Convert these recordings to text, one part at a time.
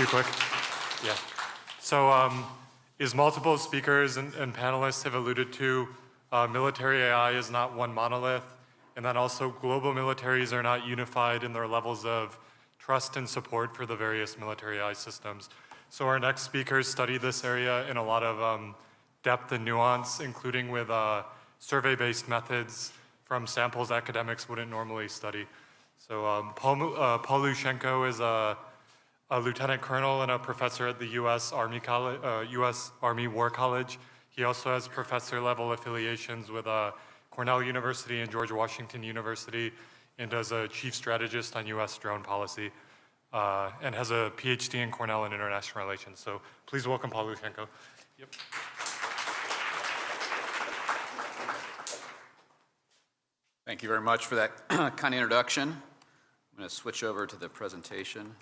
few quick. Yeah. So as multiple speakers and panelists have alluded to, military AI is not one monolith, and then also global militaries are not unified in their levels of trust and support for the various military AI systems. So our next speakers study this area in a lot of depth and nuance, including with survey-based methods from samples academics wouldn't normally study. So Paul Lushenko is a lieutenant colonel and a professor at the U.S. Army War College. He also has professor-level affiliations with Cornell University and George Washington University, and is a chief strategist on U.S. drone policy, and has a PhD in Cornell in international relations. So please welcome Paul Lushenko. Yep. Thank you very much for that kind of introduction. I'm going to switch over to the presentation.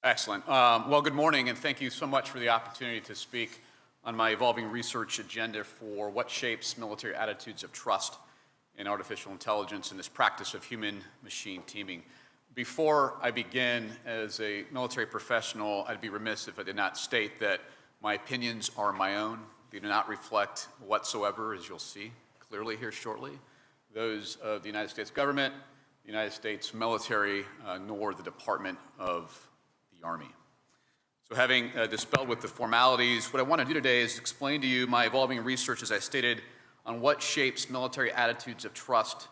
Excellent. Well, good morning, and thank you so much for the opportunity to speak on my evolving research agenda for what shapes military attitudes of trust in artificial intelligence and this practice of human-machine teaming. Before I begin, as a military professional, I'd be remiss if I did not state that my opinions are my own. They do not reflect whatsoever, as you'll see clearly here shortly, those of the United States government, the United States military, nor the Department of the Army. So having dispelled with the formalities, what I want to do today is explain to you my evolving research, as I stated, on what shapes military attitudes of trust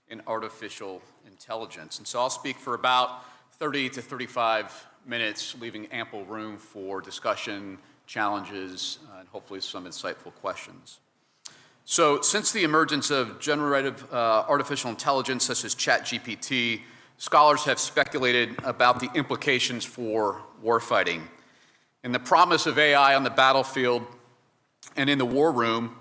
in artificial intelligence. And so I'll speak for about 30 to 35 minutes, leaving ample room for discussion, challenges, and hopefully some insightful questions. So since the emergence of generative artificial intelligence, such as ChatGPT, scholars have speculated about the implications for warfighting. And the promise of AI on the battlefield and in the war room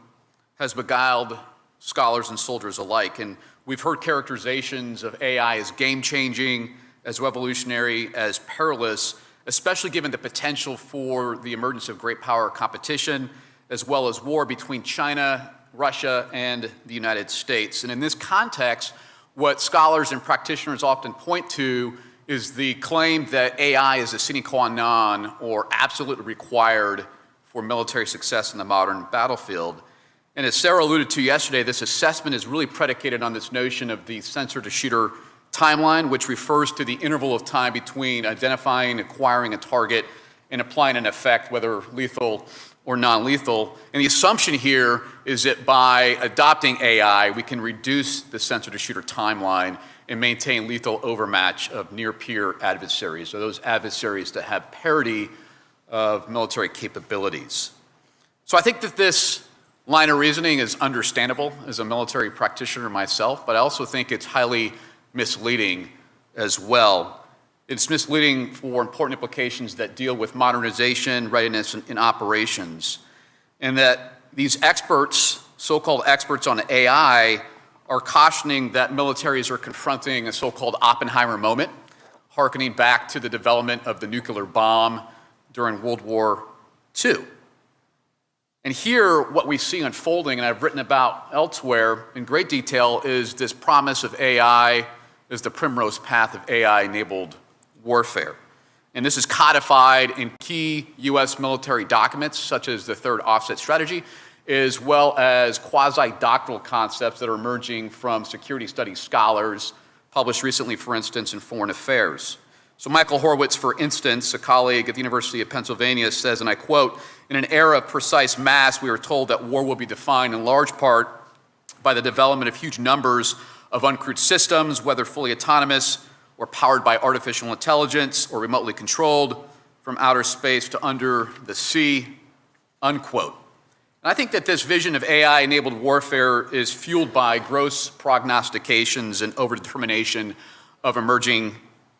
has beguiled scholars and soldiers alike. And we've heard characterizations of AI as game-changing, as revolutionary, as perilous, especially given the potential for the emergence of great power competition, as well as war between China, Russia, and the United States. And in this context, what scholars and practitioners often point to is the claim that AI is a sine qua non, or absolutely required for military success in the modern battlefield. And as Sarah alluded to yesterday, this assessment is really predicated on this notion of the sensor-to-shooter timeline, which refers to the interval of time between identifying, acquiring a target, and applying an effect, whether lethal or non-lethal. And the assumption here is that by adopting AI, we can reduce the sensor-to-shooter timeline and maintain lethal overmatch of near-peer adversaries, so those adversaries that have parity of military capabilities. So I think that this line of reasoning is understandable as a military practitioner myself, but I also think it's highly misleading as well. It's misleading for important implications that deal with modernization, readiness, and operations. And that these experts, so-called experts on AI, are cautioning that militaries are confronting a so-called Oppenheimer moment, hearkening back to the development of the nuclear bomb during World War II. And here, what we see unfolding, and I've written about elsewhere in great detail, is this promise of AI as the primrose path of AI-enabled warfare. And this is codified in key U.S. military documents, such as the Third Offset Strategy, as well as quasi-doctoral concepts that are emerging from security studies scholars, published recently, for instance, in Foreign Affairs. So Michael Horowitz, for instance, a colleague at the University of Pennsylvania, says, and I quote, "In an era of precise mass, we are told that war will be defined in large part by the development of huge numbers of uncrewed systems, whether fully autonomous or powered by artificial intelligence or remotely controlled from outer space to under the sea," unquote. And I think that this vision of AI-enabled warfare is fueled by gross prognostications and overdetermination of emerging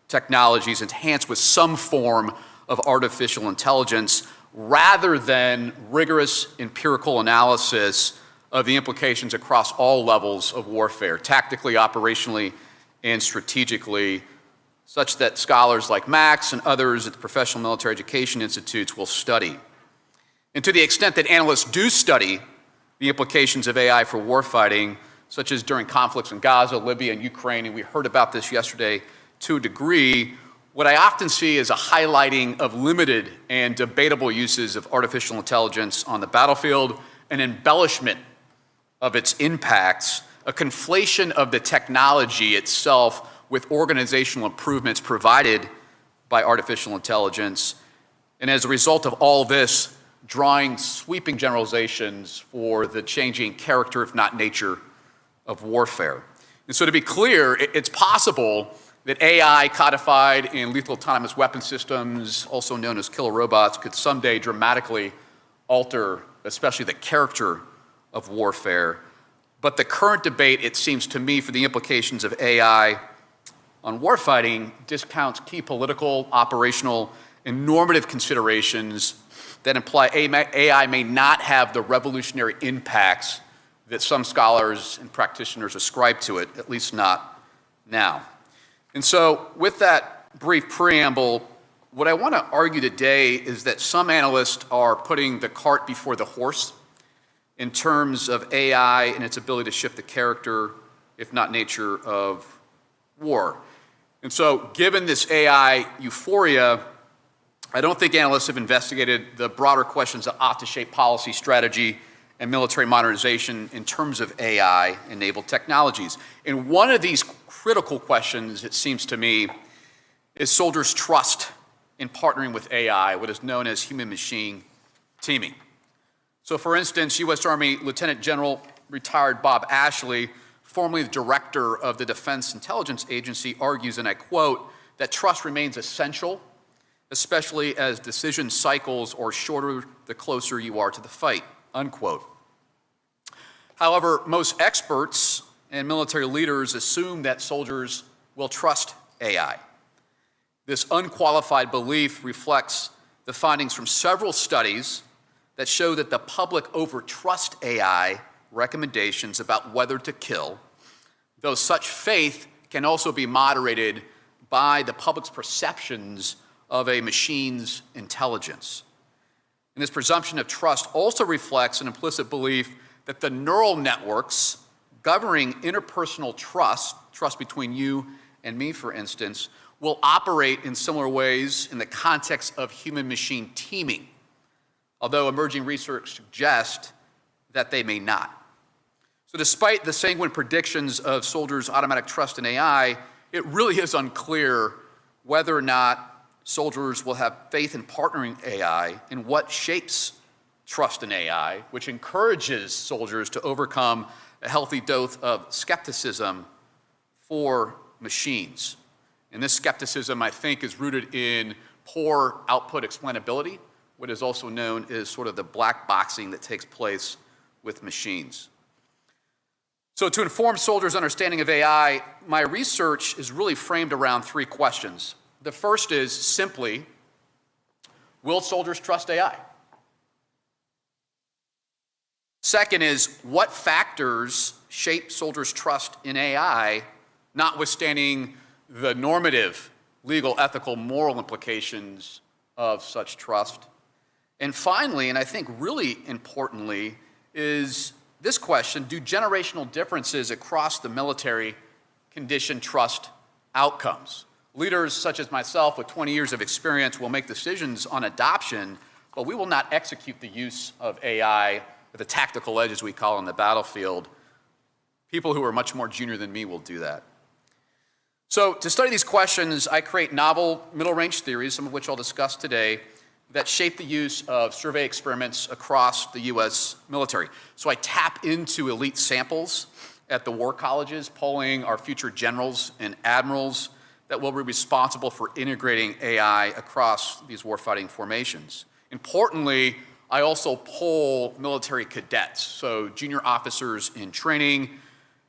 technologies enhanced with some form of artificial intelligence, rather than rigorous empirical analysis of the implications across all levels of warfare, tactically, operationally, and strategically, such that scholars like Max and others at the Professional Military Education Institutes will study. And to the extent that analysts do study the implications of AI for warfighting, such as during conflicts in Gaza, Libya, and Ukraine, and we heard about this yesterday to a degree, what I often see is a highlighting of limited and debatable uses of artificial intelligence on the battlefield, an embellishment of its impacts, a conflation of the technology itself with organizational improvements provided by artificial intelligence, and as a result of all this, drawing sweeping generalizations for the changing character, if not nature, of warfare. And so to be clear, it's possible that AI codified in lethal autonomous weapon systems, also known as killer robots, could someday dramatically alter, especially the character of warfare. But the current debate, it seems to me, for the implications of AI on warfighting discounts key political, operational, and normative considerations that imply AI may not have the revolutionary impacts that some scholars and practitioners ascribe to it, at least not now. And so with that brief preamble, what I want to argue today is that some analysts are putting the cart before the horse in terms of AI and its ability to shift the character, if not nature, of war. And so given this AI euphoria, I don't think analysts have investigated the broader questions that ought to shape policy, strategy, and military modernization in terms of AI-enabled technologies. And one of these critical questions, it seems to me, is soldiers' trust in partnering with AI, what is known as human-machine teaming. So for instance, U.S. Army Lieutenant General retired Bob Ashley, formerly the director of the Defense Intelligence Agency, argues, and I quote, that trust remains essential, especially as decision cycles are shorter the closer you are to the fight, unquote. However, most experts and military leaders assume that soldiers will trust AI. This unqualified belief reflects the findings from several studies that show that the public overtrust AI recommendations about whether to kill, though such faith can also be moderated by the public's perceptions of a machine's intelligence. And this presumption of trust also reflects an implicit belief that the neural networks governing interpersonal trust between you and me, for instance, will operate in similar ways in the context of human-machine teaming, although emerging research suggests that they may not. So despite the sanguine predictions of soldiers' automatic trust in AI, it really is unclear whether or not soldiers will have faith in partnering AI and what shapes trust in AI, which encourages soldiers to overcome a healthy dose of skepticism for machines. And this skepticism, I think, is rooted in poor output explainability, what is also known as sort of the black boxing that takes place with machines. So to inform soldiers' understanding of AI, my research is really framed around three questions. The first is simply, will soldiers trust AI? Second is, what factors shape soldiers' trust in AI, notwithstanding the normative, legal, ethical, moral implications of such trust? And finally, and I think really importantly, is this question: do generational differences across the military condition trust outcomes? Leaders such as myself with 20 years of experience will make decisions on adoption, but we will not execute the use of AI at the tactical edge, as we call it, on the battlefield. People who are much more junior than me will do that. So to study these questions, I create novel middle-range theories, some of which I'll discuss today, that shape the use of survey experiments across the U.S. military. So I tap into elite samples at the war colleges, polling our future generals and admirals that will be responsible for integrating AI across these warfighting formations. Importantly, I also poll military cadets, so junior officers in training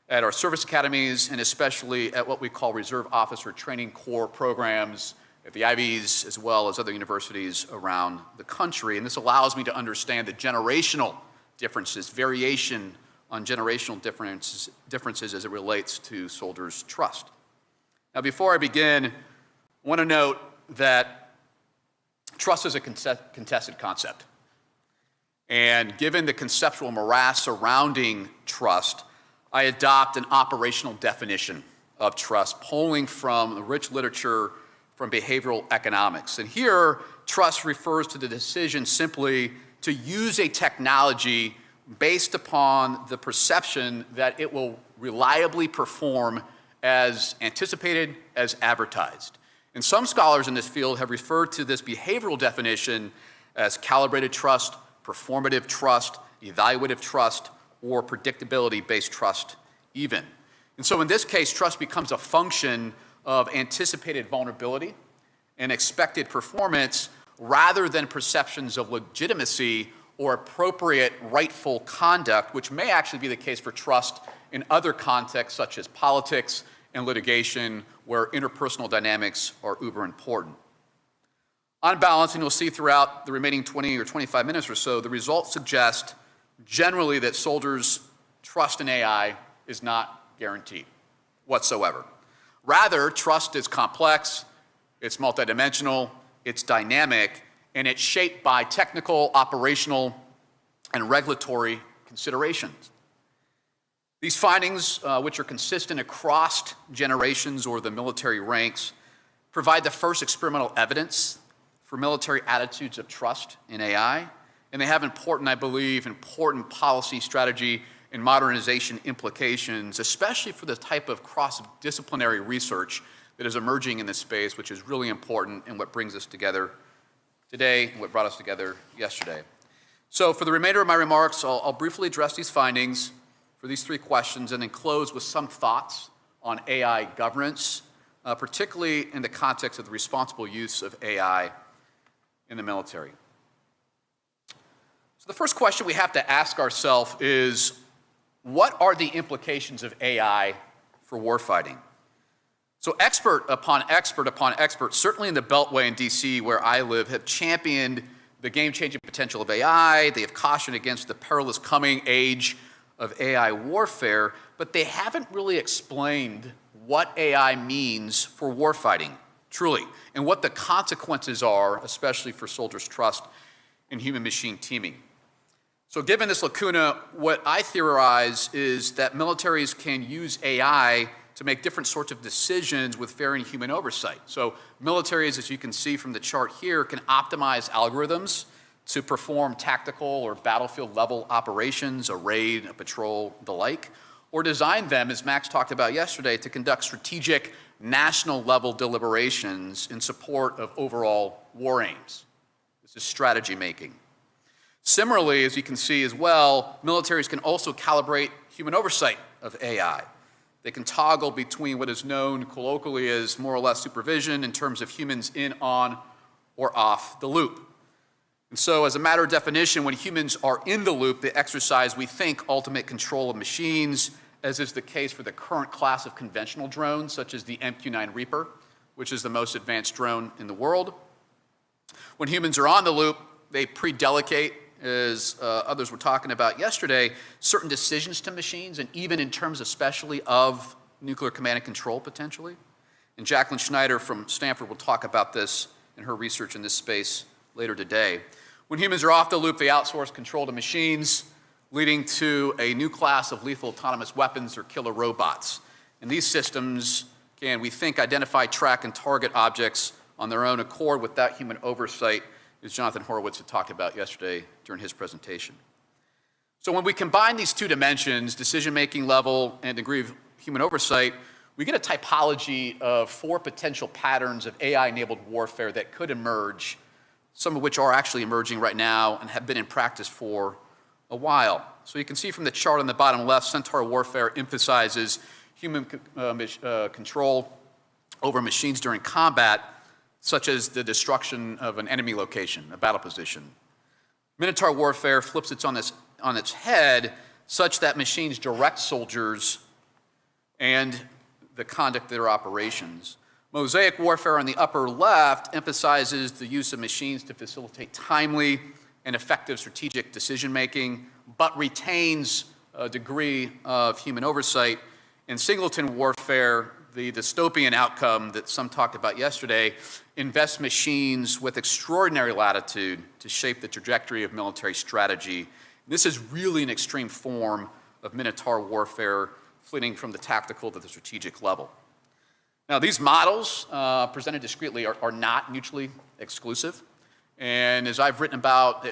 at our service academies, and especially at what we call Reserve Officer Training Corps programs at the Ivies, as well as other universities around the country. And this allows me to understand the generational differences, variation on generational differences as it relates to soldiers' trust. Now, before I begin, I want to note that trust is a contested concept. And given the conceptual morass surrounding trust, I adopt an operational definition of trust, pulling from the rich literature from behavioral economics. And here, trust refers to the decision simply to use a technology based upon the perception that it will reliably perform as anticipated, as advertised. And some scholars in this field have referred to this behavioral definition as calibrated trust, performative trust, evaluative trust, or predictability-based trust even. And so in this case, trust becomes a function of anticipated vulnerability and expected performance rather than perceptions of legitimacy or appropriate rightful conduct, which may actually be the case for trust in other contexts such as politics and litigation, where interpersonal dynamics are uber important. On balance, and you'll see throughout the remaining 20 or 25 minutes or so, the results suggest generally that soldiers' trust in AI is not guaranteed whatsoever. Rather, trust is complex, it's multidimensional, it's dynamic, and it's shaped by technical, operational, and regulatory considerations. These findings, which are consistent across generations or the military ranks, provide the first experimental evidence for military attitudes of trust in AI, and they have important policy strategy and modernization implications, especially for the type of cross-disciplinary research that is emerging in this space, which is really important and what brings us together today and what brought us together yesterday. So for the remainder of my remarks, I'll briefly address these findings for these three questions and then close with some thoughts on AI governance, particularly in the context of the responsible use of AI in the military. So the first question we have to ask ourselves is, what are the implications of AI for warfighting? So expert upon expert upon expert, certainly in the Beltway in DC where I live, have championed the game-changing potential of AI. They have cautioned against the perilous coming age of AI warfare, but they haven't really explained what AI means for warfighting, truly, and what the consequences are, especially for soldiers' trust in human-machine teaming. So given this lacuna, what I theorize is that militaries can use AI to make different sorts of decisions with varying human oversight. So militaries, as you can see from the chart here, can optimize algorithms to perform tactical or battlefield-level operations, a raid, a patrol, the like, or design them, as Max talked about yesterday, to conduct strategic national-level deliberations in support of overall war aims. This is strategy making. Similarly, as you can see as well, militaries can also calibrate human oversight of AI. They can toggle between what is known colloquially as more or less supervision in terms of humans in, on, or off the loop. And so as a matter of definition, when humans are in the loop, they exercise, we think, ultimate control of machines, as is the case for the current class of conventional drones, such as the MQ-9 Reaper, which is the most advanced drone in the world. When humans are on the loop, they pre-delegate, as others were talking about yesterday, certain decisions to machines, and even in terms especially of nuclear command and control, potentially. And Jacqueline Schneider from Stanford will talk about this in her research in this space later today. When humans are off the loop, they outsource control to machines, leading to a new class of lethal autonomous weapons or killer robots. And these systems can, we think, identify, track, and target objects on their own accord without human oversight, as Jonathan Horowitz had talked about yesterday during his presentation. So when we combine these two dimensions, decision-making level and degree of human oversight, we get a typology of four potential patterns of AI-enabled warfare that could emerge, some of which are actually emerging right now and have been in practice for a while. So you can see from the chart on the bottom left, Centaur warfare emphasizes human control over machines during combat, such as the destruction of an enemy location, a battle position. Minotaur warfare flips it on its head, such that machines direct soldiers and the conduct of their operations. Mosaic warfare on the upper left emphasizes the use of machines to facilitate timely and effective strategic decision-making, but retains a degree of human oversight. In singleton warfare, the dystopian outcome that some talked about yesterday invests machines with extraordinary latitude to shape the trajectory of military strategy. This is really an extreme form of Minotaur warfare, flitting from the tactical to the strategic level. Now, these models presented discretely are not mutually exclusive. And as I've written about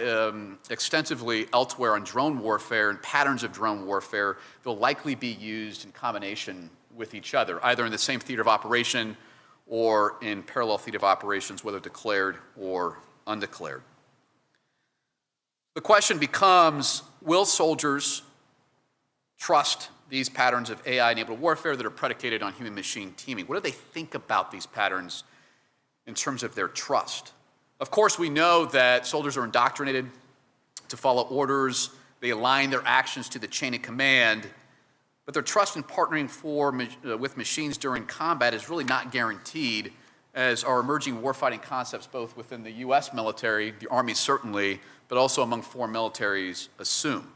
extensively elsewhere on drone warfare and patterns of drone warfare, they'll likely be used in combination with each other, either in the same theater of operation or in parallel theater of operations, whether declared or undeclared. The question becomes, will soldiers trust these patterns of AI-enabled warfare that are predicated on human-machine teaming? What do they think about these patterns in terms of their trust? Of course, we know that soldiers are indoctrinated to follow orders. They align their actions to the chain of command, but their trust in partnering with machines during combat is really not guaranteed, as our emerging warfighting concepts, both within the U.S. military, the Army certainly, but also among foreign militaries, assume.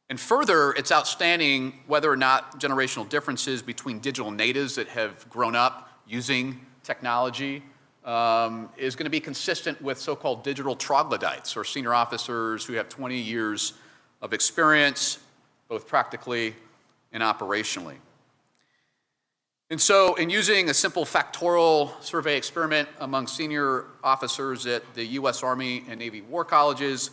And further, it's outstanding whether or not generational differences between digital natives that have grown up using technology is going to be consistent with so-called digital troglodytes, or senior officers who have 20 years of experience, both practically and operationally. And so, in using a simple factorial survey experiment among senior officers at the U.S. Army and Navy War Colleges,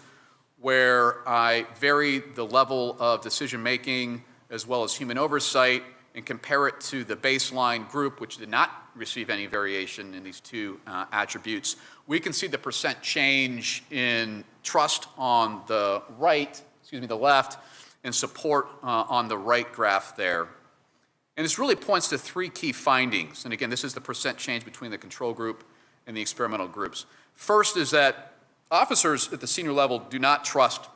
where I vary the level of decision-making as well as human oversight and compare it to the baseline group, which did not receive any variation in these two attributes, we can see the percent change in trust on the left, and support on the right graph there. And this really points to three key findings. And again, this is the percent change between the control group and the experimental groups. First is that officers at the senior level do not trust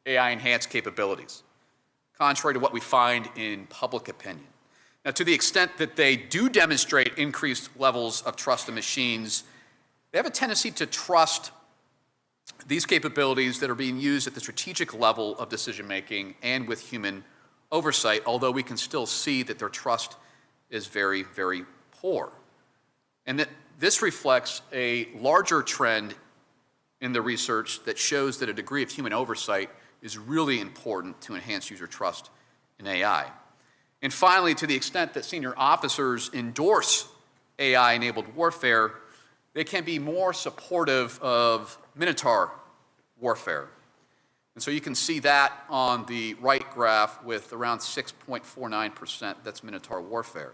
AI-enhanced capabilities, contrary to what we find in public opinion. Now, to the extent that they do demonstrate increased levels of trust in machines, they have a tendency to trust these capabilities that are being used at the strategic level of decision-making and with human oversight, although we can still see that their trust is very, very poor. And that this reflects a larger trend in the research that shows that a degree of human oversight is really important to enhance user trust in AI. And finally, to the extent that senior officers endorse AI-enabled warfare, they can be more supportive of Minotaur warfare. And so you can see that on the right graph with around 6.49%, that's Minotaur warfare.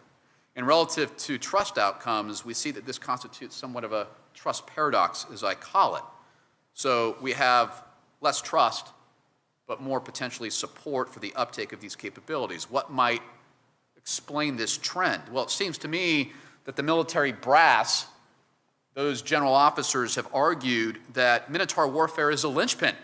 And relative to trust outcomes, we see that this constitutes somewhat of a trust paradox, as I call it. So we have less trust, but more potentially support for the uptake of these capabilities. What might explain this trend? Well, it seems to me that the military brass, those general officers, have argued that Minotaur warfare is a linchpin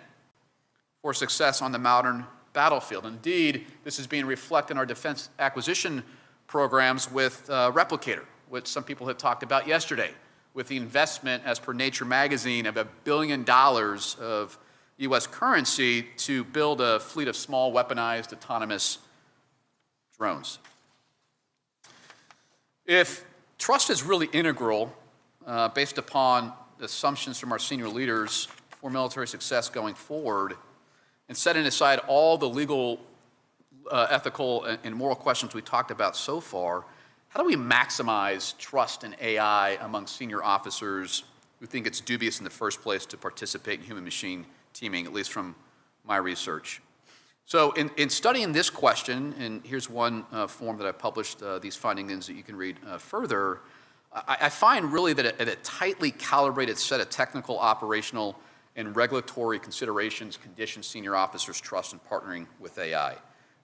for success on the modern battlefield. Indeed, this is being reflected in our defense acquisition programs with Replicator, which some people had talked about yesterday, with the investment, as per Nature magazine, of $1 billion of U.S. currency to build a fleet of small, weaponized, autonomous drones. If trust is really integral, based upon assumptions from our senior leaders for military success going forward, and setting aside all the legal, ethical, and moral questions we talked about so far, how do we maximize trust in AI among senior officers who think it's dubious in the first place to participate in human-machine teaming, at least from my research? So in studying this question, and here's one form that I published these findings that you can read further, I find really that a tightly calibrated set of technical, operational, and regulatory considerations condition senior officers' trust in partnering with AI.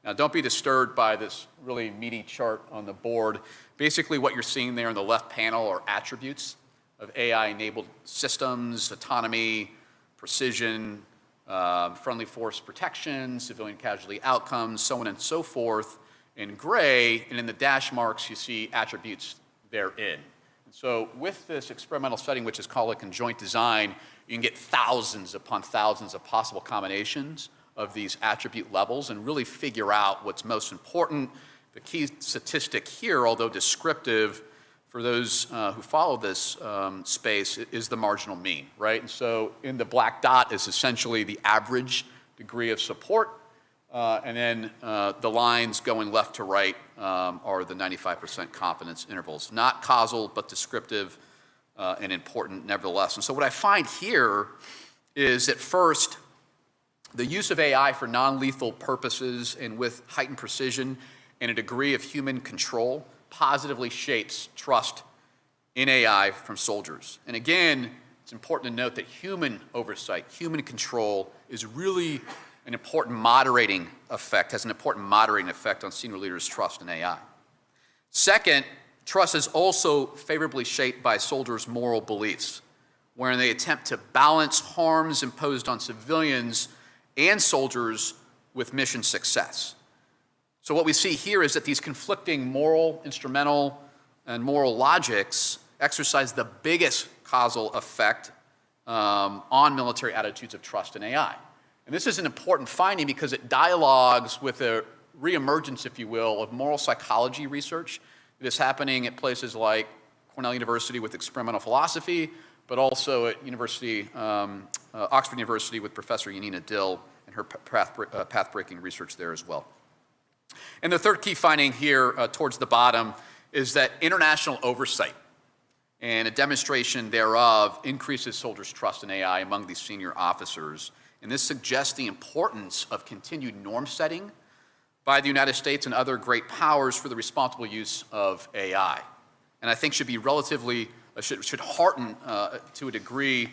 Now, don't be disturbed by this really meaty chart on the board. Basically, what you're seeing there in the left panel are attributes of AI-enabled systems: autonomy, precision, friendly force protection, civilian casualty outcomes, so on and so forth, in gray, and in the dash marks you see attributes therein. And so with this experimental setting, which is called a conjoint design, you can get thousands upon thousands of possible combinations of these attribute levels and really figure out what's most important. The key statistic here, although descriptive for those who follow this space, is the marginal mean, right? And so in the black dot is essentially the average degree of support, and then the lines going left to right are the 95% confidence intervals. Not causal, but descriptive and important nevertheless. And so what I find here is that first, the use of AI for non-lethal purposes and with heightened precision and a degree of human control positively shapes trust in AI from soldiers. And again, it's important to note that human oversight, human control is really an important moderating effect, has an important moderating effect on senior leaders' trust in AI. Second, trust is also favorably shaped by soldiers' moral beliefs, wherein they attempt to balance harms imposed on civilians and soldiers with mission success. So what we see here is that these conflicting moral, instrumental, and moral logics exercise the biggest causal effect on military attitudes of trust in AI. And this is an important finding because it dialogues with a reemergence, if you will, of moral psychology research that is happening at places like Cornell University with experimental philosophy, but also at Oxford University with Professor Yanina Dill and her path-breaking research there as well. And the third key finding here towards the bottom is that international oversight and a demonstration thereof increases soldiers' trust in AI among these senior officers. And this suggests the importance of continued norm setting by the United States and other great powers for the responsible use of AI. And I think should be relatively, should hearten to a degree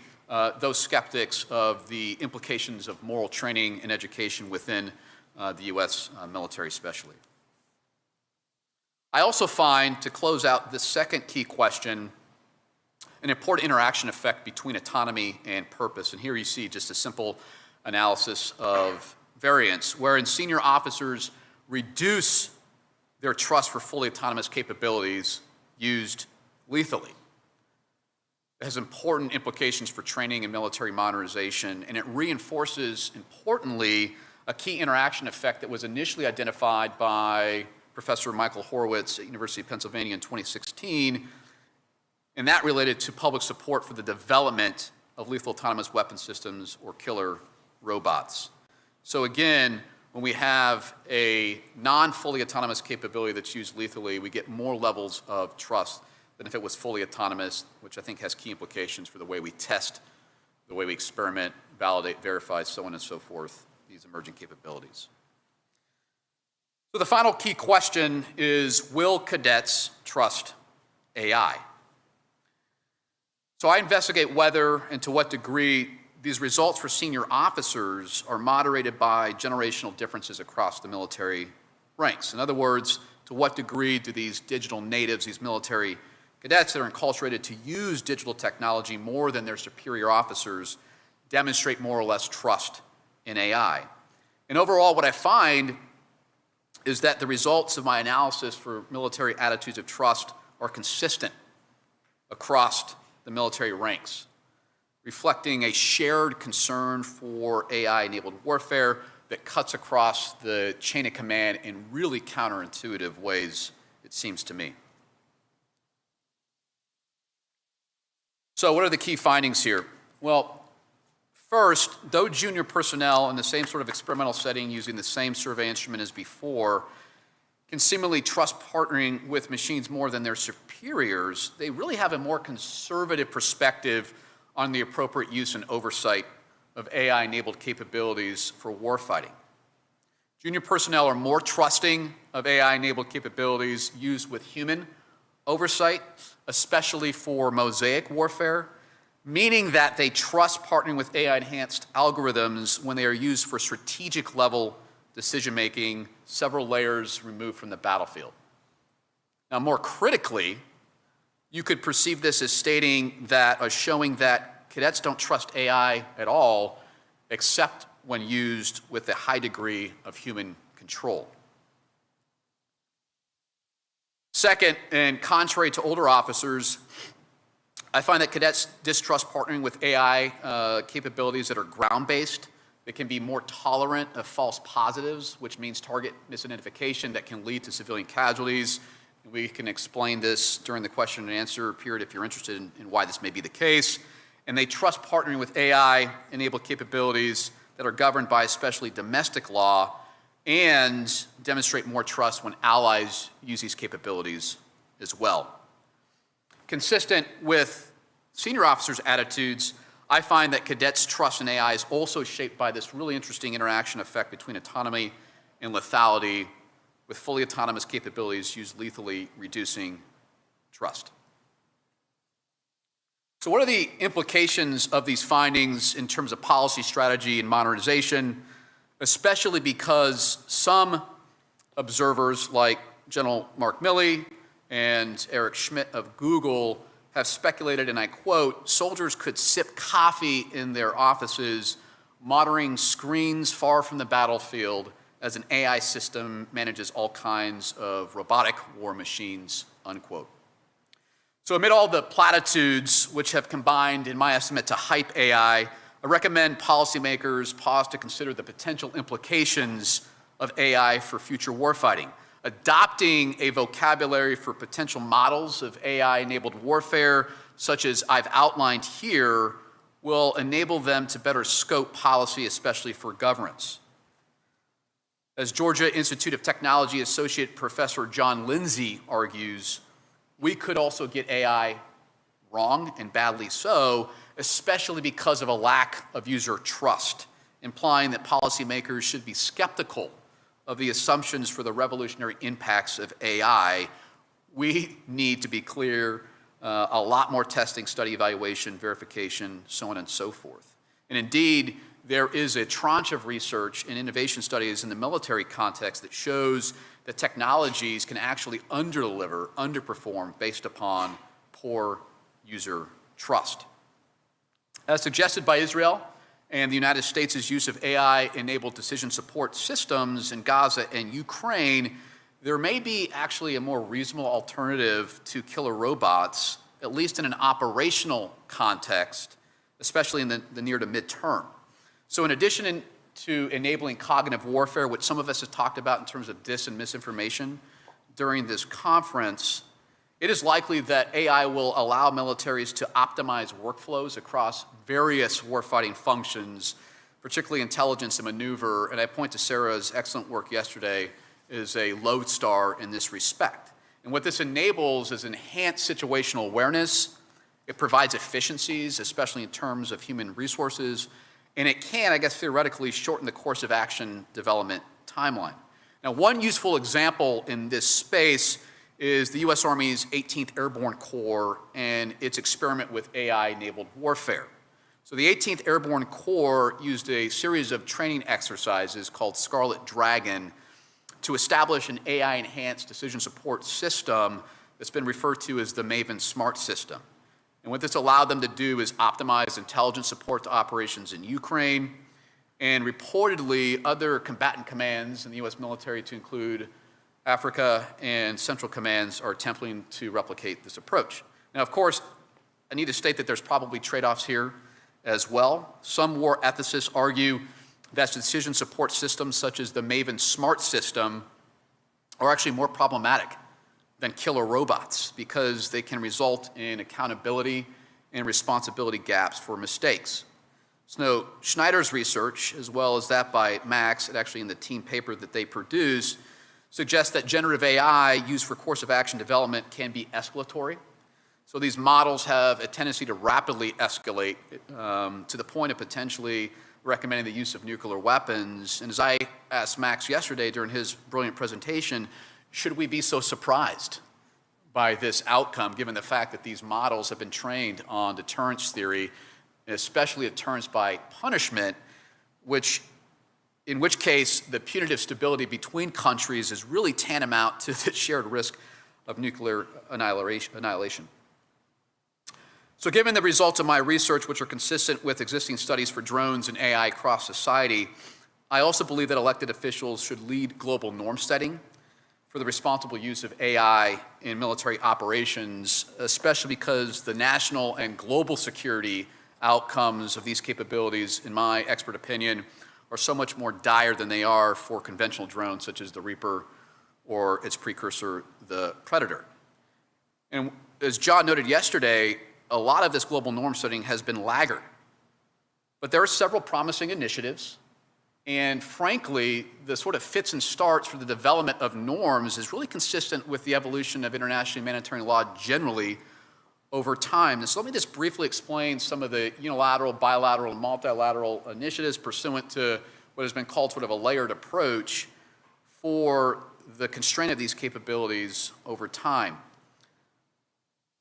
those skeptics of the implications of moral training and education within the U.S. military especially. I also find, to close out this second key question, an important interaction effect between autonomy and purpose. And here you see just a simple analysis of variance, wherein senior officers reduce their trust for fully autonomous capabilities used lethally. It has important implications for training and military modernization, and it reinforces, importantly, a key interaction effect that was initially identified by Professor Michael Horowitz at University of Pennsylvania in 2016, and that related to public support for the development of lethal autonomous weapon systems or killer robots. So again, when we have a non-fully autonomous capability that's used lethally, we get more levels of trust than if it was fully autonomous, which I think has key implications for the way we test, the way we experiment, validate, verify, so on and so forth, these emerging capabilities. So the final key question is, will cadets trust AI? So I investigate whether and to what degree these results for senior officers are moderated by generational differences across the military ranks. In other words, to what degree do these digital natives, these military cadets that are enculturated to use digital technology more than their superior officers, demonstrate more or less trust in AI? And overall, what I find is that the results of my analysis for military attitudes of trust are consistent across the military ranks, reflecting a shared concern for AI-enabled warfare that cuts across the chain of command in really counterintuitive ways, it seems to me. So what are the key findings here? Well, first, though junior personnel in the same sort of experimental setting using the same survey instrument as before can seemingly trust partnering with machines more than their superiors, they really have a more conservative perspective on the appropriate use and oversight of AI-enabled capabilities for warfighting. Junior personnel are more trusting of AI-enabled capabilities used with human oversight, especially for mosaic warfare, meaning that they trust partnering with AI-enhanced algorithms when they are used for strategic-level decision-making, several layers removed from the battlefield. Now, more critically, you could perceive this as stating that, or showing that cadets don't trust AI at all, except when used with a high degree of human control. Second, and contrary to older officers, I find that cadets distrust partnering with AI capabilities that are ground-based, that can be more tolerant of false positives, which means target misidentification that can lead to civilian casualties. We can explain this during the question and answer period if you're interested in why this may be the case. And they trust partnering with AI-enabled capabilities that are governed by especially domestic law and demonstrate more trust when allies use these capabilities as well. Consistent with senior officers' attitudes, I find that cadets' trust in AI is also shaped by this really interesting interaction effect between autonomy and lethality, with fully autonomous capabilities used lethally, reducing trust. So what are the implications of these findings in terms of policy strategy and modernization, especially because some observers like General Mark Milley and Eric Schmidt of Google have speculated, and I quote, soldiers could sip coffee in their offices, monitoring screens far from the battlefield as an AI system manages all kinds of robotic war machines, unquote. So amid all the platitudes which have combined, in my estimate, to hype AI, I recommend policymakers pause to consider the potential implications of AI for future warfighting. Adopting a vocabulary for potential models of AI-enabled warfare, such as I've outlined here, will enable them to better scope policy, especially for governments. As Georgia Institute of Technology Associate Professor John Lindsay argues, we could also get AI wrong, and badly so, especially because of a lack of user trust, implying that policymakers should be skeptical of the assumptions for the revolutionary impacts of AI. We need to be clear, a lot more testing, study evaluation, verification, so on and so forth. And indeed, there is a tranche of research and innovation studies in the military context that shows that technologies can actually underdeliver, underperform based upon poor user trust. As suggested by Israel and the United States' use of AI-enabled decision support systems in Gaza and Ukraine, there may be actually a more reasonable alternative to killer robots, at least in an operational context, especially in the near to midterm. So in addition to enabling cognitive warfare, which some of us have talked about in terms of dis and misinformation during this conference, it is likely that AI will allow militaries to optimize workflows across various warfighting functions, particularly intelligence and maneuver, and I point to Sarah's excellent work yesterday as a lodestar in this respect. And what this enables is enhanced situational awareness. It provides efficiencies, especially in terms of human resources, and it can, I guess, theoretically shorten the course of action development timeline. Now, one useful example in this space is the U.S. Army's 18th Airborne Corps and its experiment with AI-enabled warfare. So the 18th Airborne Corps used a series of training exercises called Scarlet Dragon to establish an AI-enhanced decision support system that's been referred to as the Maven Smart System. And what this allowed them to do is optimize intelligence support to operations in Ukraine, and reportedly other combatant commands in the U.S. military, to include Africa and Central Commands, are attempting to replicate this approach. Now, of course, I need to state that there's probably trade-offs here as well. Some war ethicists argue that decision support systems such as the Maven Smart System are actually more problematic than killer robots because they can result in accountability and responsibility gaps for mistakes. So Schneider's research, as well as that by Max, and actually in the team paper that they produced, suggests that generative AI used for course of action development can be escalatory. So these models have a tendency to rapidly escalate to the point of potentially recommending the use of nuclear weapons. And as I asked Max yesterday during his brilliant presentation, should we be so surprised by this outcome, given the fact that these models have been trained on deterrence theory, especially deterrence by punishment, in which case the punitive stability between countries is really tantamount to the shared risk of nuclear annihilation. So given the results of my research, which are consistent with existing studies for drones and AI across society, I also believe that elected officials should lead global norm setting for the responsible use of AI in military operations, especially because the national and global security outcomes of these capabilities, in my expert opinion, are so much more dire than they are for conventional drones such as the Reaper or its precursor, the Predator. And as John noted yesterday, a lot of this global norm setting has been laggard. But there are several promising initiatives And frankly, the sort of fits and starts for the development of norms is really consistent with the evolution of international humanitarian law generally over time. And so let me just briefly explain some of the unilateral, bilateral, and multilateral initiatives pursuant to what has been called sort of a layered approach for the constraint of these capabilities over time.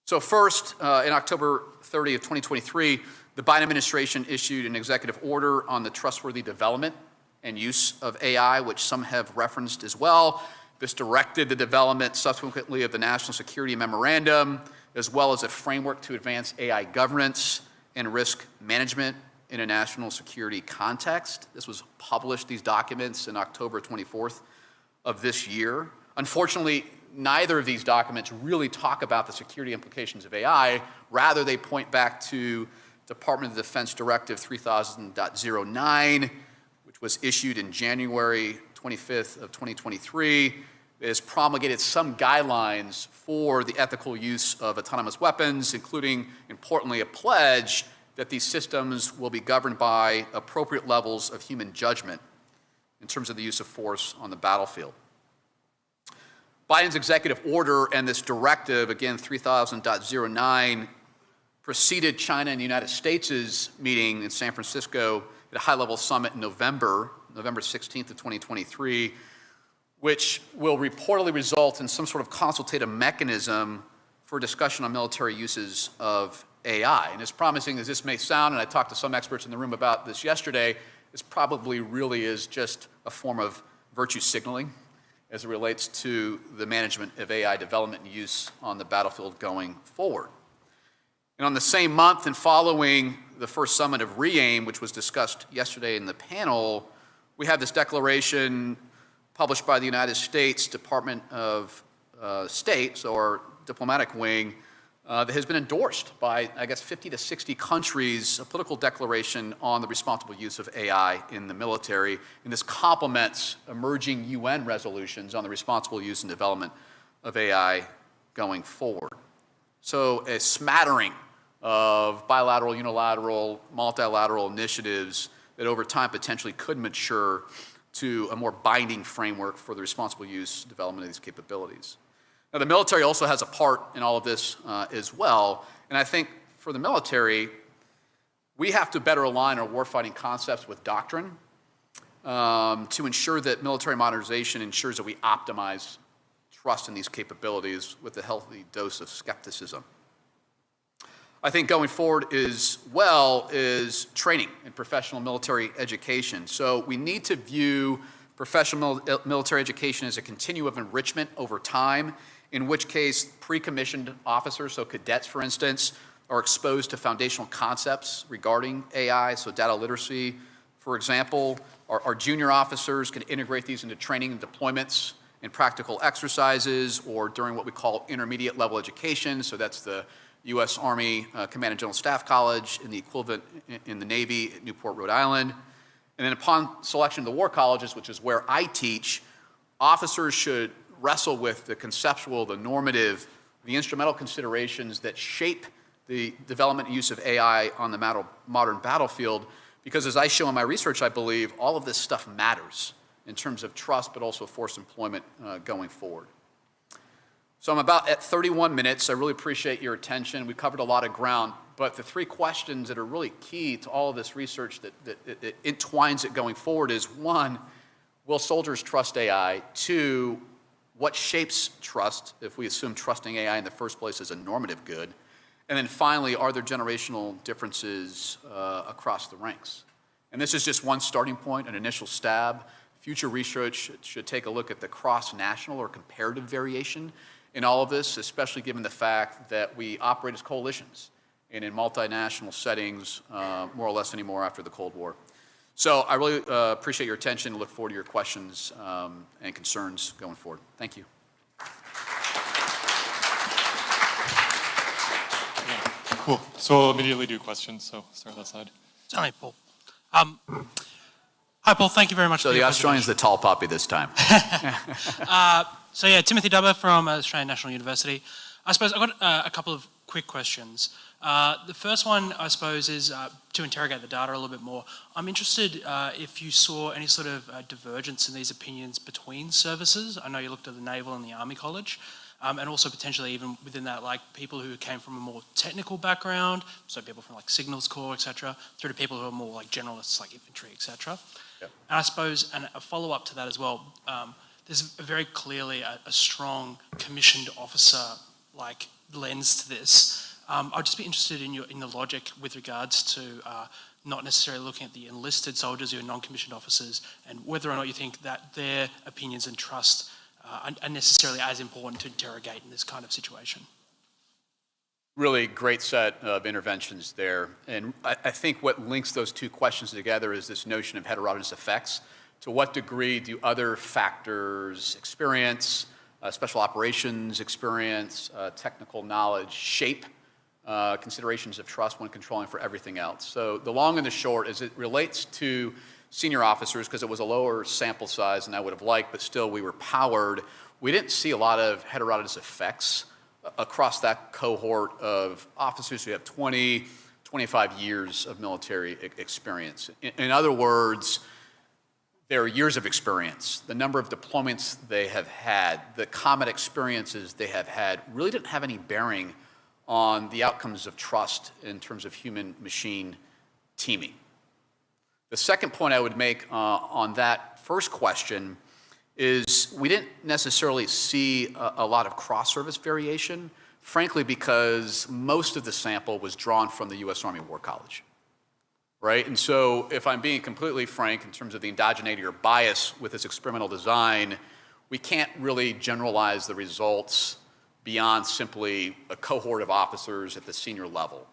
So first, in October 30 of 2023, the Biden administration issued an executive order on the trustworthy development and use of AI, which some have referenced as well. This directed the development subsequently of the National Security Memorandum, as well as a framework to advance AI governance and risk management in a national security context. This was published, these documents, in October 24th of this year. Unfortunately, neither of these documents really talk about the security implications of AI. Rather, they point back to Department of Defense Directive 3000.09, which was issued in January 25th of 2023. It has promulgated some guidelines for the ethical use of autonomous weapons, including, importantly, a pledge that these systems will be governed by appropriate levels of human judgment in terms of the use of force on the battlefield. Biden's executive order and this directive, again, 3000.09, preceded China and the United States' meeting in San Francisco at a high-level summit in November 16th of 2023, which will reportedly result in some sort of consultative mechanism for discussion on military uses of AI. And as promising as this may sound, and I talked to some experts in the room about this yesterday, this probably really is just a form of virtue signaling as it relates to the management of AI development and use on the battlefield going forward. And on the same month and following the first summit of HRAIM', which was discussed yesterday in the panel, we have this declaration published by the United States Department of State, so our diplomatic wing, that has been endorsed by, I guess, 50 to 60 countries, a political declaration on the responsible use of AI in the military. And this complements emerging UN resolutions on the responsible use and development of AI going forward. So a smattering of bilateral, unilateral, multilateral initiatives that over time potentially could mature to a more binding framework for the responsible use, development of these capabilities. Now, the military also has a part in all of this as well, and I think for the military, we have to better align our warfighting concepts with doctrine to ensure that military modernization ensures that we optimize trust in these capabilities with a healthy dose of skepticism. I think going forward as well is training and professional military education. So we need to view professional military education as a continuum of enrichment over time, in which case pre-commissioned officers, so cadets for instance, are exposed to foundational concepts regarding AI, so data literacy, for example. Our junior officers can integrate these into training and deployments and practical exercises, or during what we call intermediate level education, so that's the U.S. Army Command and General Staff College and the equivalent in the Navy at Newport, Rhode Island. And then upon selection of the war colleges, which is where I teach, officers should wrestle with the conceptual, the normative, the instrumental considerations that shape the development and use of AI on the modern battlefield, because as I show in my research, I believe all of this stuff matters in terms of trust, but also force employment going forward. So I'm about at 31 minutes. I really appreciate your attention. We covered a lot of ground, but the three questions that are really key to all of this research that entwines it going forward is, one, will soldiers trust AI? Two, what shapes trust if we assume trusting AI in the first place is a normative good? And then finally, are there generational differences across the ranks? And this is just one starting point, an initial stab. Future research should take a look at the cross-national or comparative variation in all of this, especially given the fact that we operate as coalitions and in multinational settings more or less anymore after the Cold War. So I really appreciate your attention and look forward to your questions and concerns going forward. Thank you. Cool. So we'll immediately do questions, so start that side. Hi, Paul. Hi, Paul. Thank you very much. So the Australian's the tall puppy this time. So yeah, Timothy Dubber from Australian National University. I suppose I've got a couple of quick questions. The first one, I suppose, is to interrogate the data a little bit more. I'm interested if you saw any sort of divergence in these opinions between services. I know you looked at the Naval and the Army College, and also potentially even within that, like people who came from a more technical background, so people from like Signals Corps, etc., through to people who are more like generalists, like infantry, etc. Yep. And I suppose, and a follow-up to that as well, there's very clearly a strong commissioned officer like lens to this. I'd just be interested in the logic with regards to not necessarily looking at the enlisted soldiers who are non-commissioned officers, and whether or not you think that their opinions and trust are necessarily as important to interrogate in this kind of situation. Really great set of interventions there. And I think what links those two questions together is this notion of heterogeneous effects. To what degree do other factors, experience, special operations experience, technical knowledge shape considerations of trust when controlling for everything else? So the long and the short is it relates to senior officers, because it was a lower sample size than I would have liked, but still we were powered. We didn't see a lot of heterogeneous effects across that cohort of officers who have 20, 25 years of military experience. In other words, their years of experience, the number of deployments they have had, the combat experiences they have had really didn't have any bearing on the outcomes of trust in terms of human-machine teaming. The second point I would make on that first question is we didn't necessarily see a lot of cross-service variation, frankly because most of the sample was drawn from the U.S. Army War College, right? And so if I'm being completely frank in terms of the endogeneity or bias with this experimental design, we can't really generalize the results beyond simply a cohort of officers at the senior level.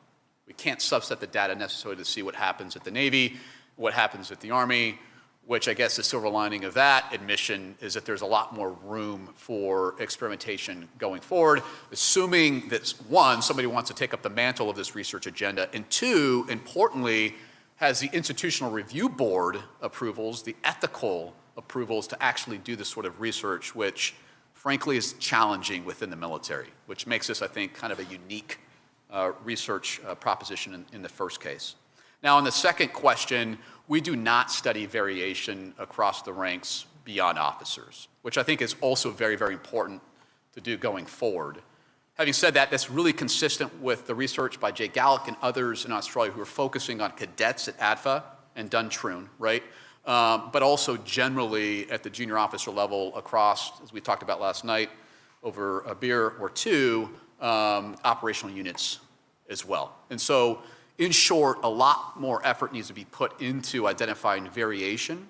We can't subset the data necessarily to see what happens at the Navy, what happens at the Army, which I guess the silver lining of that admission is that there's a lot more room for experimentation going forward, assuming that, one, somebody wants to take up the mantle of this research agenda, and two, importantly, has the institutional review board approvals, the ethical approvals to actually do this sort of research, which frankly is challenging within the military, which makes this, I think, kind of a unique research proposition in the first case. Now, on the second question, we do not study variation across the ranks beyond officers, which I think is also very, very important to do going forward. Having said that, that's really consistent with the research by Jay Gallick and others in Australia who are focusing on cadets at ADFA and Duntroon, right? But also generally at the junior officer level across, as we talked about last night, over a beer or two, operational units as well. And so, in short, a lot more effort needs to be put into identifying variation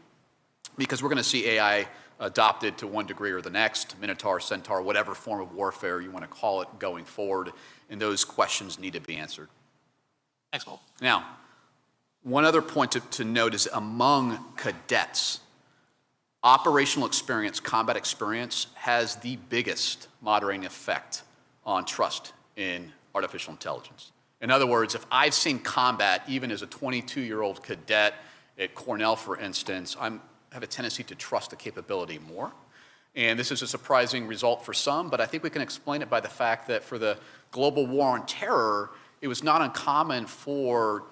because we're going to see AI adopted to one degree or the next, Minotaur, Centaur, whatever form of warfare you want to call it going forward, and those questions need to be answered. Thanks, Paul. Now, one other point to note is among cadets, operational experience, combat experience, has the biggest moderating effect on trust in artificial intelligence. In other words, if I've seen combat, even as a 22-year-old cadet at Cornell, for instance, I have a tendency to trust the capability more. And this is a surprising result for some, but I think we can explain it by the fact that for the global war on terror, it was not uncommon for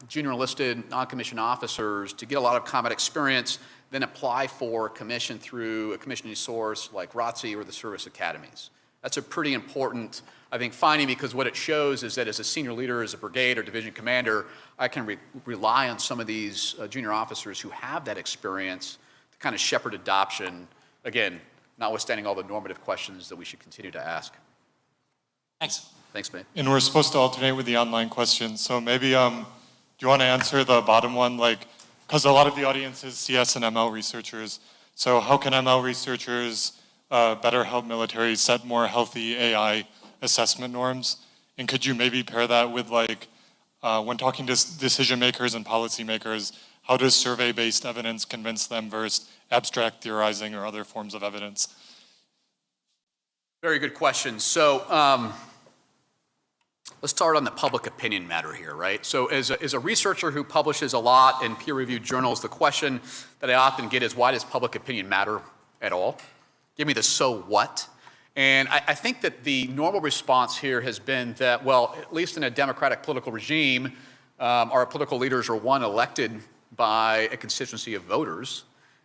junior enlisted non-commissioned officers to get a lot of combat experience, then apply for commission through a commissioning source like ROTC or the service academies. That's a pretty important, I think, finding because what it shows is that as a senior leader, as a brigade or division commander, I can rely on some of these junior officers who have that experience to kind of shepherd adoption, again, notwithstanding all the normative questions that we should continue to ask. Thanks. Thanks, mate. And we're supposed to alternate with the online questions. So maybe, do you want to answer the bottom one? Like, because a lot of the audience is CS and ML researchers. So how can ML researchers better help military set more healthy AI assessment norms? And could you maybe pair that with like, when talking to decision makers and policy makers, how does survey-based evidence convince them versus abstract theorizing or other forms of evidence? Very good question. So let's start on the public opinion matter here, right? So as a researcher who publishes a lot in peer-reviewed journals, the question that I often get is, why does public opinion matter at all? Give me the so what. And I think that the normal response here has been that, well, at least in a democratic political regime, our political leaders are, one, elected by a constituency of voters,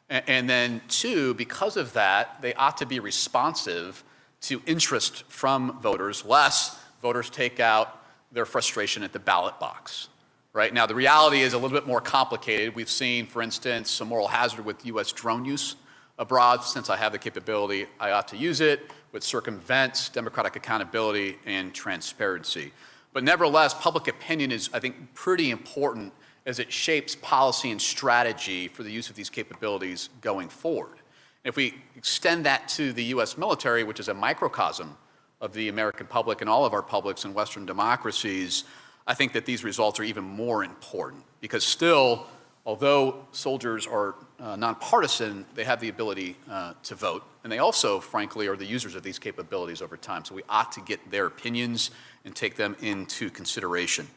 and then two, because of that, they ought to be responsive to interest from voters, lest voters take out their frustration at the ballot box. Right now, the reality is a little bit more complicated. We've seen, for instance, some moral hazard with U.S. drone use abroad. Since I have the capability, I ought to use it, which circumvents democratic accountability and transparency. But nevertheless, public opinion is, I think, pretty important as it shapes policy and strategy for the use of these capabilities going forward. If we extend that to the U.S. military, which is a microcosm of the American public and all of our publics in Western democracies, I think that these results are even more important because still, although soldiers are nonpartisan, they have the ability to vote. And they also, frankly, are the users of these capabilities over time. So we ought to get their opinions and take them into consideration.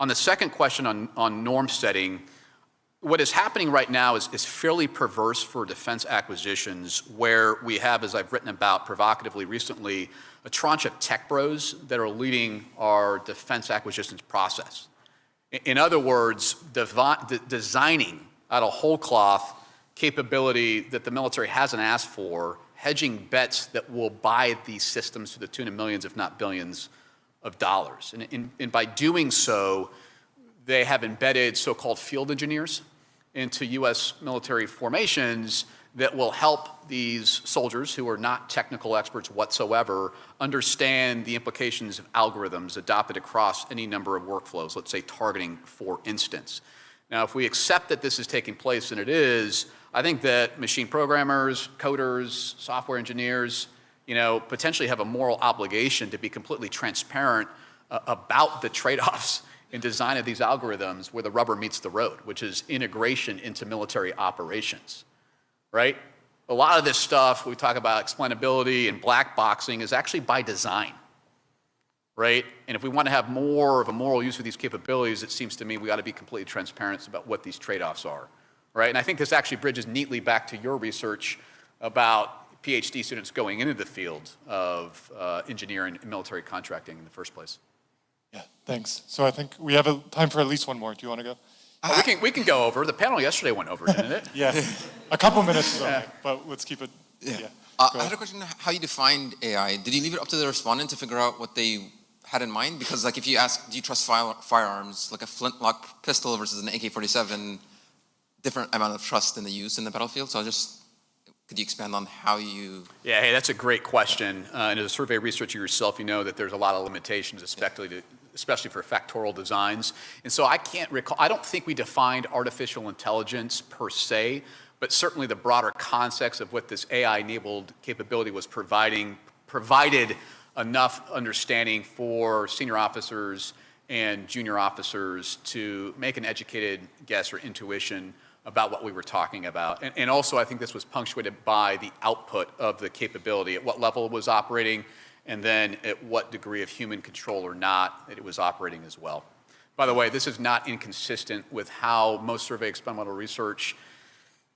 On the second question on norm setting, what is happening right now is fairly perverse for defense acquisitions, where we have, as I've written about provocatively recently, a tranche of tech bros that are leading our defense acquisitions process. In other words, designing out of whole cloth capability that the military hasn't asked for, hedging bets that will buy these systems to the tune of millions, if not billions, of dollars. And by doing so, they have embedded so-called field engineers into U.S. military formations that will help these soldiers who are not technical experts whatsoever understand the implications of algorithms adopted across any number of workflows, let's say targeting, for instance. Now, if we accept that this is taking place, and it is, I think that machine programmers, coders, software engineers, potentially have a moral obligation to be completely transparent about the trade-offs in design of these algorithms where the rubber meets the road, which is integration into military operations. Right? A lot of this stuff, we talk about explainability and black boxing, is actually by design, right? And if we want to have more of a moral use of these capabilities, it seems to me we ought to be completely transparent about what these trade-offs are, right? And I think this actually bridges neatly back to your research about PhD students going into the field of engineering and military contracting in the first place. Yeah, thanks. So I think we have time for at least one more. Do you want to go? We can go over. The panel yesterday went over, didn't it? Yeah, a couple minutes is okay, but let's keep it. Yeah. I had a question how you defined AI. Did you leave it up to the respondent to figure out what they had in mind? Because if you ask, do you trust firearms, like a flintlock pistol versus an AK-47, different amount of trust in the use in the battlefield. So could you expand on how you... Yeah, hey, that's a great question. And as a survey researcher yourself, you know that there's a lot of limitations, especially for factorial designs. And so I can't recall, I don't think we defined artificial intelligence per se, but certainly the broader context of what this AI-enabled capability was provided enough understanding for senior officers and junior officers to make an educated guess or intuition about what we were talking about. And also, I think this was punctuated by the output of the capability, at what level it was operating, and then at what degree of human control or not that it was operating as well. By the way, this is not inconsistent with how most survey experimental research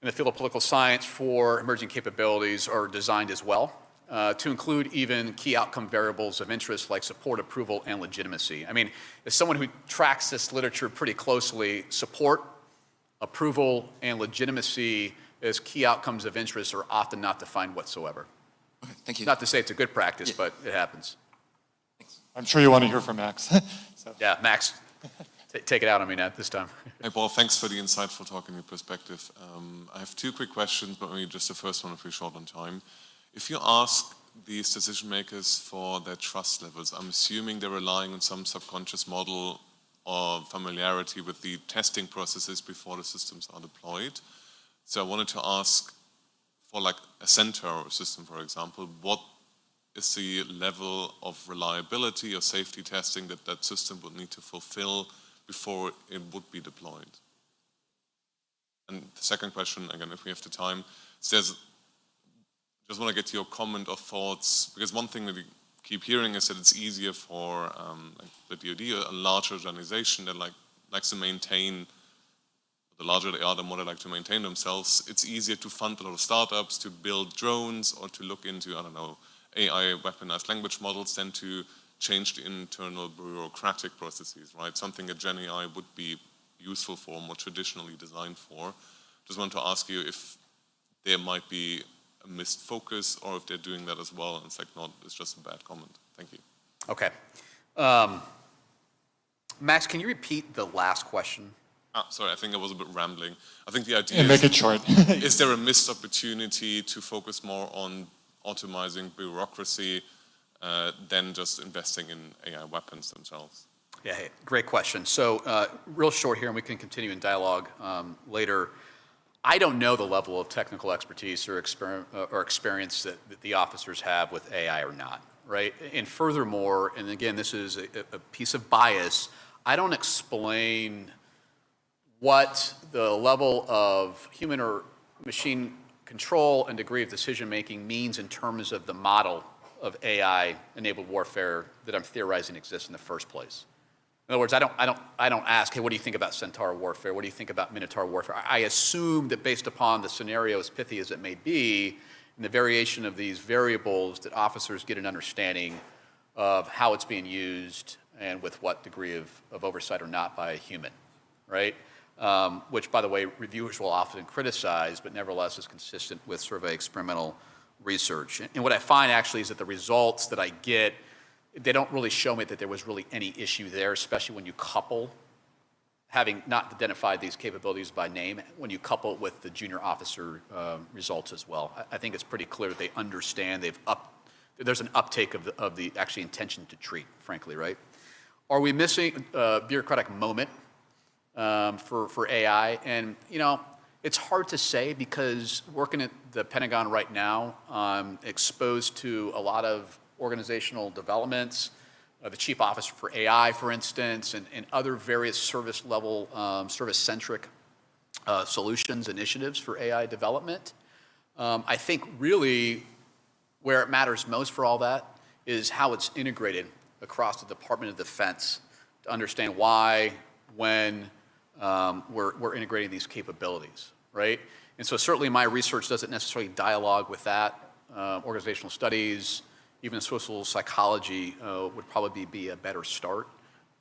in the field of political science for emerging capabilities are designed as well, to include even key outcome variables of interest like support, approval, and legitimacy. I mean, as someone who tracks this literature pretty closely, support, approval, and legitimacy as key outcomes of interest are often not defined whatsoever. Okay, thank you. Not to say it's a good practice, but it happens. Thanks. I'm sure you want to hear from Max. So. Yeah, Max, take it out on me now this time. Hey, Paul, thanks for the insightful talk and your perspective. I have two quick questions, but maybe just the first one if we're short on time. If you ask these decision makers for their trust levels, I'm assuming they're relying on some subconscious model or familiarity with the testing processes before the systems are deployed. So I wanted to ask, for like a Centaur system, for example, what is the level of reliability or safety testing that that system would need to fulfill before it would be deployed? And the second question, again, if we have the time, says, just want to get your comment or thoughts, because one thing that we keep hearing is that it's easier for like the DoD, a larger organization that likes to maintain, the larger they are, the more they like to maintain themselves. It's easier to fund a lot of startups, to build drones, or to look into, I don't know, AI weaponized language models tend to change the internal bureaucratic processes, right? Something a Gen AI would be useful for, more traditionally designed for. Just want to ask you if there might be a missed focus or if they're doing that as well, and it's like not, it's just a bad comment. Thank you. Okay. Max, can you repeat the last question? Sorry, I think I was a bit rambling. I think the idea And is, make it short. is there a missed opportunity to focus more on optimizing bureaucracy than just investing in AI weapons themselves? Yeah, hey, great question. So real short here, and we can continue in dialogue later. I don't know the level of technical expertise or experience that the officers have with AI or not, right? And furthermore, and again, this is a piece of bias, I don't explain what the level of human or machine control and degree of decision-making means in terms of the model of AI-enabled warfare that I'm theorizing exists in the first place. In other words, I don't ask, hey, what do you think about Centaur warfare? What do you think about Minotaur warfare? I assume that based upon the scenario, as pithy as it may be, and the variation of these variables, that officers get an understanding of how it's being used and with what degree of oversight or not by a human, right? Which, by the way, reviewers will often criticize, but nevertheless is consistent with sort of experimental research. And what I find actually is that the results that I get, they don't really show me that there was really any issue there, especially when you couple, having not identified these capabilities by name, when you couple it with the junior officer results as well. I think it's pretty clear that they understand, there's an uptake of the actually intention to treat, frankly, right? Are we missing a bureaucratic moment for AI? And, you know, it's hard to say because working at the Pentagon right now, I'm exposed to a lot of organizational developments, the chief officer for AI, for instance, and other various service-level, service-centric solutions, initiatives for AI development. I think really where it matters most for all that is how it's integrated across the Department of Defense to understand why, when we're integrating these capabilities, right? And so certainly my research doesn't necessarily dialogue with that. Organizational studies, even social psychology would probably be a better start.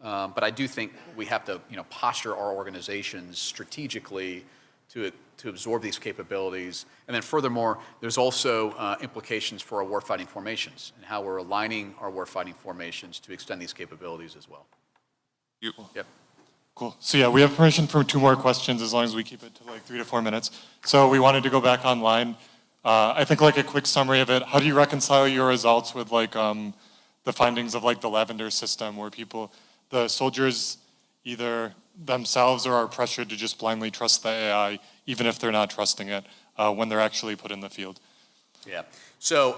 But I do think we have to, you know, posture our organizations strategically to absorb these capabilities. And then furthermore, there's also implications for our warfighting formations and how we're aligning our warfighting formations to extend these capabilities as well. Yep. Cool. So yeah, we have permission for 2 more questions as long as we keep it to like 3 to 4 minutes. So we wanted to go back online. I think like a quick summary of it, how do you reconcile your results with like the findings of like the Lavender system where the soldiers either themselves or are pressured to just blindly trust the AI even if they're not trusting it when they're actually put in the field? Yeah. So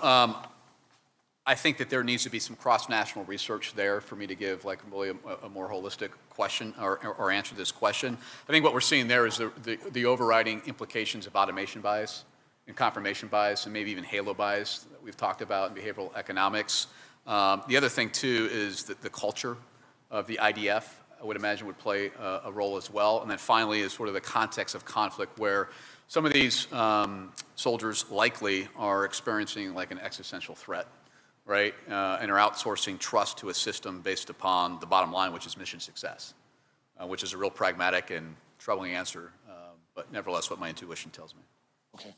I think that there needs to be some cross-national research there for me to give like really a more holistic question or answer this question. I think what we're seeing there is the overriding implications of automation bias and confirmation bias and maybe even halo bias that we've talked about in behavioral economics. The other thing too is that the culture of the IDF, I would imagine, would play a role as well. And then finally is sort of the context of conflict where some of these soldiers likely are experiencing like an existential threat, right? And are outsourcing trust to a system based upon the bottom line, which is mission success, which is a real pragmatic and troubling answer, but nevertheless what my intuition tells me. Okay.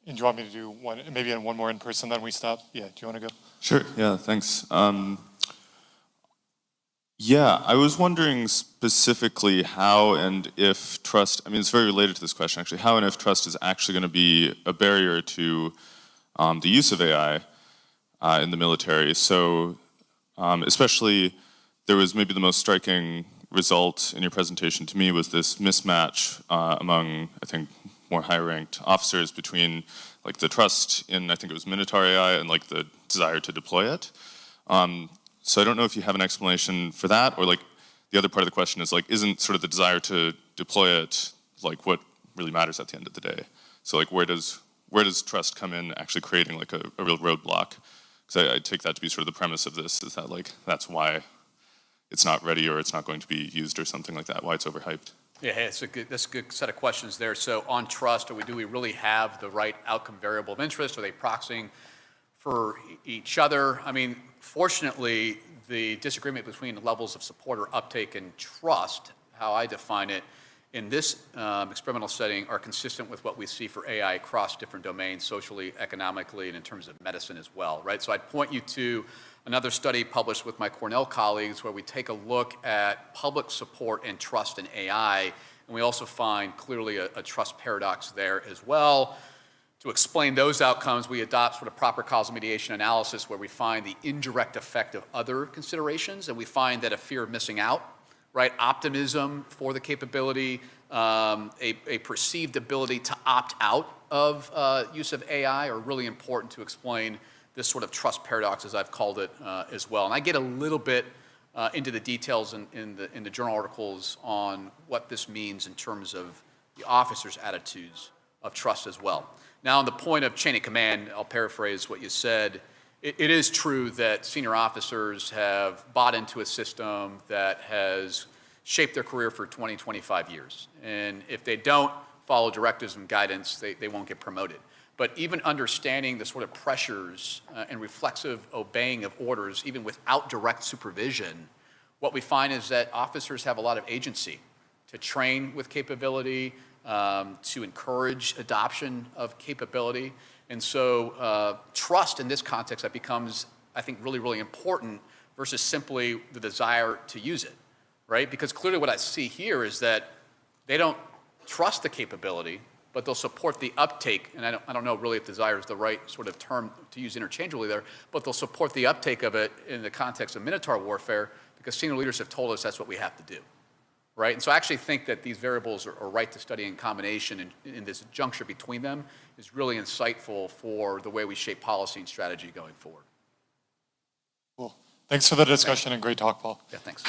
And do you want me to do maybe one more in person, then we stop? Yeah, do you want to go? Sure, yeah, thanks. Yeah, I was wondering specifically how and if trust, I mean, it's very related to this question actually, how and if trust is actually going to be a barrier to the use of AI in the military. So especially, there was maybe the most striking result in your presentation to me was this mismatch among, I think, more high-ranked officers between like the trust in, I think it was Minotaur AI, and like the desire to deploy it. So I don't know if you have an explanation for that, or like the other part of the question is like, isn't sort of the desire to deploy it like what really matters at the end of the day? So like where does trust come in actually creating like a real roadblock? Because I take that to be sort of the premise of this, is that like that's why it's not ready or it's not going to be used or something like that, why it's overhyped. Yeah, hey, that's a good set of questions there. So on trust, do we really have the right outcome variable of interest? Are they proxying for each other. I mean, fortunately, the disagreement between levels of support or uptake and trust, how I define it, in this experimental setting are consistent with what we see for AI across different domains, socially, economically, and in terms of medicine as well, right? So I'd point you to another study published with my Cornell colleagues where we take a look at public support and trust in AI, and we also find clearly a trust paradox there as well. To explain those outcomes, we adopt sort of proper causal mediation analysis where we find the indirect effect of other considerations, and we find that a fear of missing out, right? Optimism for the capability, a perceived ability to opt out of use of AI are really important to explain this sort of trust paradox, as I've called it, as well. And I get a little bit into the details in the journal articles on what this means in terms of the officers' attitudes of trust as well. Now, on the point of chain of command, I'll paraphrase what you said. It is true that senior officers have bought into a system that has shaped their career for 20, 25 years. And if they don't follow directives and guidance, they won't get promoted. But even understanding the sort of pressures and reflexive obeying of orders, even without direct supervision, what we find is that officers have a lot of agency to train with capability, to encourage adoption of capability. And so trust in this context that becomes, I think, really, really important versus simply the desire to use it, right? Because clearly what I see here is that they don't trust the capability, but they'll support the uptake, and I don't know really if desire is the right sort of term to use interchangeably there, but they'll support the uptake of it in the context of Minotaur warfare because senior leaders have told us that's what we have to do, right? And so I actually think that these variables are right to study in combination, and in this juncture between them is really insightful for the way we shape policy and strategy going forward. Cool. Thanks for the discussion and great talk, Paul. Yeah, thanks.